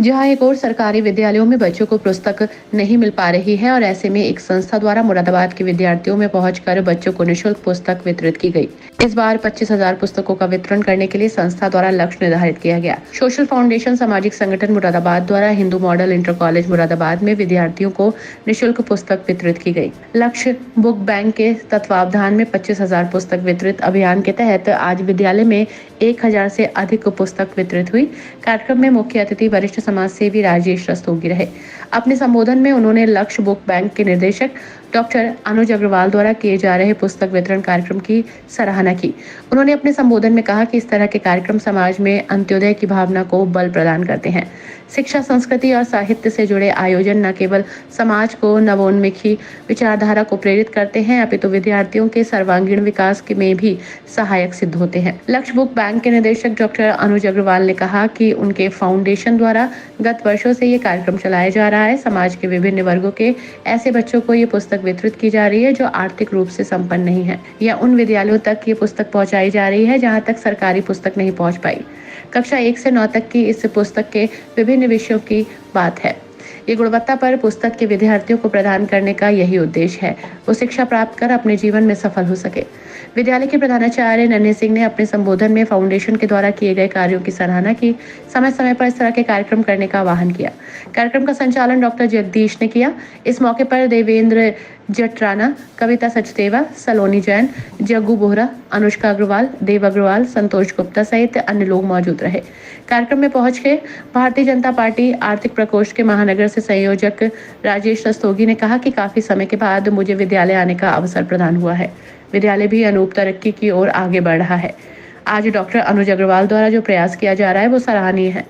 जहां एक और सरकारी विद्यालयों में बच्चों को पुस्तक नहीं मिल पा रही है और ऐसे में एक संस्था द्वारा मुरादाबाद के विद्यार्थियों में पहुंचकर बच्चों को निःशुल्क पुस्तक वितरित की गई। इस बार 25,000 पुस्तकों का वितरण करने के लिए संस्था द्वारा लक्ष्य निर्धारित किया गया। सोशल फाउंडेशन सामाजिक संगठन मुरादाबाद द्वारा Hindu model inter college Moradabad में विद्यार्थियों को निःशुल्क पुस्तक वितरित की गई। लक्ष्य बुक बैंक के तत्वावधान में 25,000 पुस्तक वितरित अभियान के तहत आज विद्यालय में 1,000 से अधिक पुस्तक वितरित हुई। कार्यक्रम में मुख्य अतिथि वरिष्ठ समाज सेवी राजेश रस्तोगी रहे। अपने संबोधन में उन्होंने लक्ष्य बुक बैंक के निदेशक डॉक्टर अनुज अग्रवाल द्वारा किए जा रहे पुस्तक वितरण कार्यक्रम की सराहना की। उन्होंने अपने संबोधन में कहा कि इस तरह के कार्यक्रम समाज में अंत्योदय की भावना को बल प्रदान करते हैं। शिक्षा, संस्कृति और साहित्य से जुड़े आयोजन न केवल समाज को नवोन्मुखी विचारधारा को प्रेरित करते हैं अपितु विद्यार्थियों के सर्वांगीण विकास में भी सहायक सिद्ध होते हैं। लक्ष्य बुक बैंक के निदेशक डॉक्टर अनुज अग्रवाल ने कहा कि उनके फाउंडेशन द्वारा गत वर्षों से ये कार्यक्रम चलाया जा रहा है। समाज के विभिन्न वर्गों के ऐसे बच्चों को ये पुस्तक वितरित की जा रही है जो आर्थिक रूप से संपन्न नहीं है, या उन विद्यालयों तक ये पुस्तक पहुंचाई जा रही है जहां तक सरकारी पुस्तक नहीं पहुंच पाई। कक्षा 1 से 9 तक की इस पुस्तक के विभिन्न विषयों की बात है। ये गुणवत्ता पर पुस्तक के विद्यार्थियों को प्रदान करने का यही उद्देश्य है, वो शिक्षा प्राप्त कर अपने जीवन में सफल हो सके। विद्यालय के प्रधानाचार्य नन्हे सिंह ने अपने संबोधन में फाउंडेशन के द्वारा किए गए कार्यों की सराहना की। समय समय पर इस तरह के कार्यक्रम करने का आह्वान किया। कार्यक्रम का संचालन डॉक्टर जगदीश ने किया। इस मौके पर देवेंद्र जटराना, कविता सचदेवा, सलोनी जैन, जग्गू बोहरा, अनुष्का अग्रवाल, देव अग्रवाल, संतोष गुप्ता सहित अन्य लोग मौजूद रहे। कार्यक्रम में पहुंच के भारतीय जनता पार्टी आर्थिक प्रकोष्ठ के महानगर से संयोजक राजेश रस्तोगी ने कहा कि काफी समय के बाद मुझे विद्यालय आने का अवसर प्रदान हुआ है। विद्यालय भी अनूप तरक्की की ओर आगे बढ़ रहा है। आज डॉक्टर अनुज अग्रवाल द्वारा जो प्रयास किया जा रहा है वो सराहनीय है।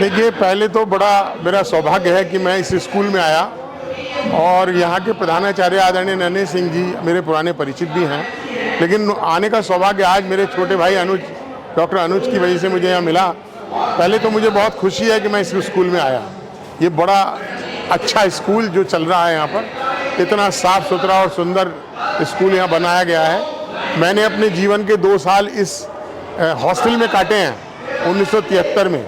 देखिए, पहले तो बड़ा मेरा सौभाग्य है कि मैं इस स्कूल में आया और यहाँ के प्रधानाचार्य आदरणीय नन्हे सिंह जी मेरे पुराने परिचित भी हैं, लेकिन आने का सौभाग्य आज मेरे छोटे भाई अनुज, डॉक्टर अनुज की वजह से मुझे यहाँ मिला। पहले तो मुझे बहुत खुशी है कि मैं इस स्कूल में आया। ये बड़ा अच्छा स्कूल जो चल रहा है यहाँ पर, इतना साफ सुथरा और सुंदर स्कूल यहाँ बनाया गया है। मैंने अपने जीवन के 2 साल इस हॉस्टल में काटे हैं। 1973 में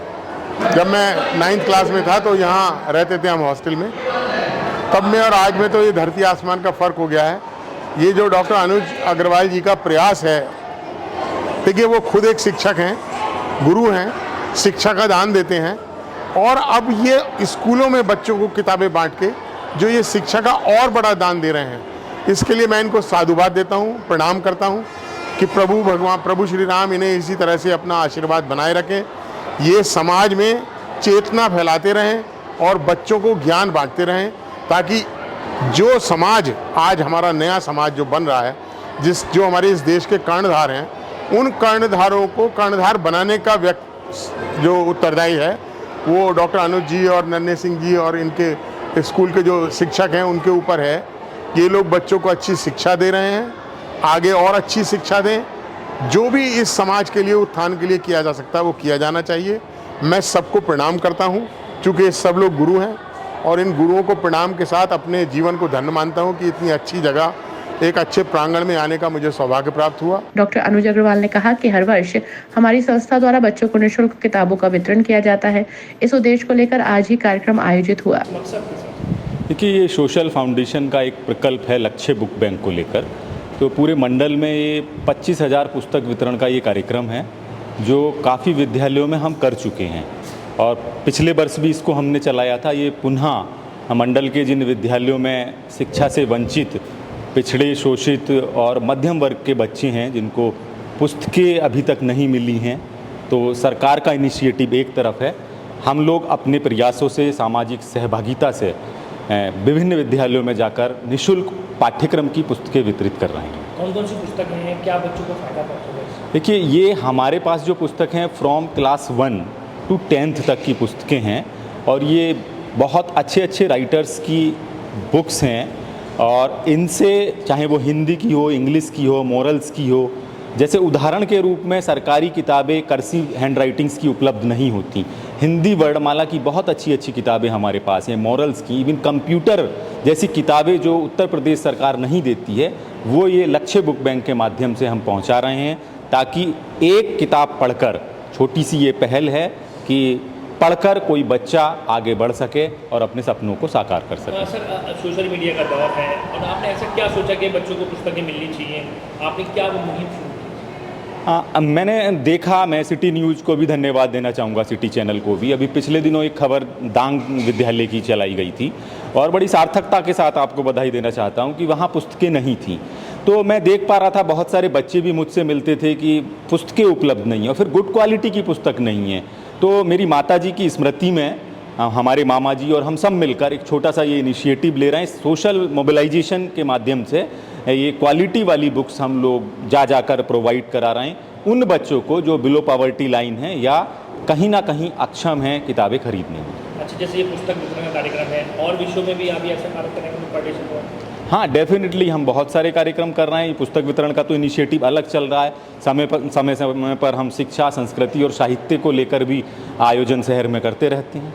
जब मैं 9th क्लास में था तो यहाँ रहते थे हम हॉस्टल में। तब में और आज में तो ये धरती आसमान का फ़र्क हो गया है। ये जो डॉक्टर अनुज अग्रवाल जी का प्रयास है, देखिए वो खुद एक शिक्षक हैं, गुरु हैं, शिक्षा का दान देते हैं और अब ये स्कूलों में बच्चों को किताबें बांट के जो ये शिक्षा का और बड़ा दान दे रहे हैं, इसके लिए मैं इनको साधुवाद देता हूँ, प्रणाम करता हूँ कि प्रभु श्री राम इन्हें इसी तरह से अपना आशीर्वाद बनाए रखें। ये समाज में चेतना फैलाते रहें और बच्चों को ज्ञान बांटते रहें, ताकि जो समाज आज हमारा नया समाज जो बन रहा है, जो हमारे इस देश के कर्णधार हैं, उन कर्णधारों को कर्णधार बनाने का जो उत्तरदायी है वो डॉक्टर अनुज जी और नन्हे सिंह जी और इनके स्कूल के जो शिक्षक हैं उनके ऊपर है। ये लोग बच्चों को अच्छी शिक्षा दे रहे हैं, आगे और अच्छी शिक्षा दें। जो भी इस समाज के लिए उत्थान के लिए किया जा सकता है वो किया जाना चाहिए। मैं सबको प्रणाम करता हूँ, चूँकि सब लोग गुरु हैं और इन गुरुओं को प्रणाम के साथ अपने जीवन को धन्य मानता हूँ कि इतनी अच्छी जगह, एक अच्छे प्रांगण में आने का मुझे सौभाग्य प्राप्त हुआ। डॉक्टर अनुज अग्रवाल ने कहा कि हर वर्ष हमारी संस्था द्वारा बच्चों को निःशुल्क किताबों का वितरण किया जाता है। इस उद्देश्य को लेकर आज ही कार्यक्रम आयोजित हुआ। देखिए, ये सोशल फाउंडेशन का एक प्रकल्प है लक्ष्य बुक बैंक को लेकर। तो पूरे मंडल में ये 25,000 पुस्तक वितरण का ये कार्यक्रम है जो काफ़ी विद्यालयों में हम कर चुके हैं और पिछले वर्ष भी इसको हमने चलाया था। ये पुनः मंडल के जिन विद्यालयों में शिक्षा से वंचित, पिछड़े, शोषित और मध्यम वर्ग के बच्चे हैं जिनको पुस्तकें अभी तक नहीं मिली हैं, तो सरकार का इनिशिएटिव एक तरफ है, हम लोग अपने प्रयासों से, सामाजिक सहभागिता से विभिन्न विद्यालयों में जाकर निःशुल्क पाठ्यक्रम की पुस्तकें वितरित कर रहे हैं। कौन कौन सी पुस्तकें हैं, क्या बच्चों को फायदा पहुंचेगा? देखिए, ये हमारे पास जो पुस्तक हैं फ्रॉम क्लास 1 to 10th तक की पुस्तकें हैं और ये बहुत अच्छे अच्छे राइटर्स की बुक्स हैं और इनसे चाहे वो हिंदी की हो, इंग्लिश की हो, मोरल्स की हो, जैसे उदाहरण के रूप में सरकारी किताबें कर्सिव हैंड राइटिंग्स की उपलब्ध नहीं होती। हिंदी वर्णमाला की बहुत अच्छी अच्छी किताबें हमारे पास हैं, मॉरल्स की, इवन कंप्यूटर जैसी किताबें जो उत्तर प्रदेश सरकार नहीं देती है, वो ये लक्ष्य बुक बैंक के माध्यम से हम पहुंचा रहे हैं, ताकि एक किताब पढ़कर, छोटी सी ये पहल है कि पढ़कर कोई बच्चा आगे बढ़ सके और अपने सपनों को साकार कर सके। सर सोशल मीडिया का दौर है और आपने ऐसा क्या सोचा कि बच्चों को पुस्तकें मिलनी चाहिए, आपने क्या वो मुहिम शुरू की? मैंने देखा, मैं सिटी न्यूज़ को भी धन्यवाद देना चाहूँगा, सिटी चैनल को भी। अभी पिछले दिनों एक खबर दांग विद्यालय की चलाई गई थी और बड़ी सार्थकता के साथ आपको बधाई देना चाहता हूँ कि वहाँ पुस्तकें नहीं थीं। तो मैं देख पा रहा था बहुत सारे बच्चे भी मुझसे मिलते थे कि पुस्तकें उपलब्ध नहीं हैं और फिर गुड क्वालिटी की पुस्तक नहीं है। तो मेरी माताजी की स्मृति में हमारे मामा जी और हम सब मिलकर एक छोटा सा ये इनिशिएटिव ले रहे हैं। सोशल मोबिलाइजेशन के माध्यम से ये क्वालिटी वाली बुक्स हम लोग जाकर प्रोवाइड करा रहे हैं उन बच्चों को जो बिलो पॉवर्टी लाइन है या कहीं ना कहीं अक्षम हैं किताबें खरीदने में। अच्छा, जैसे ये पुस्तक वितरण का कार्यक्रम है और विषयों में भी आप ऐसा कार्य करेंगे पार्टिसिपेट हो? हाँ, डेफिनेटली हम बहुत सारे कार्यक्रम कर रहे हैं। पुस्तक वितरण का तो इनिशिएटिव अलग चल रहा है, समय पर हम शिक्षा, संस्कृति और साहित्य को लेकर भी आयोजन शहर में करते रहते हैं।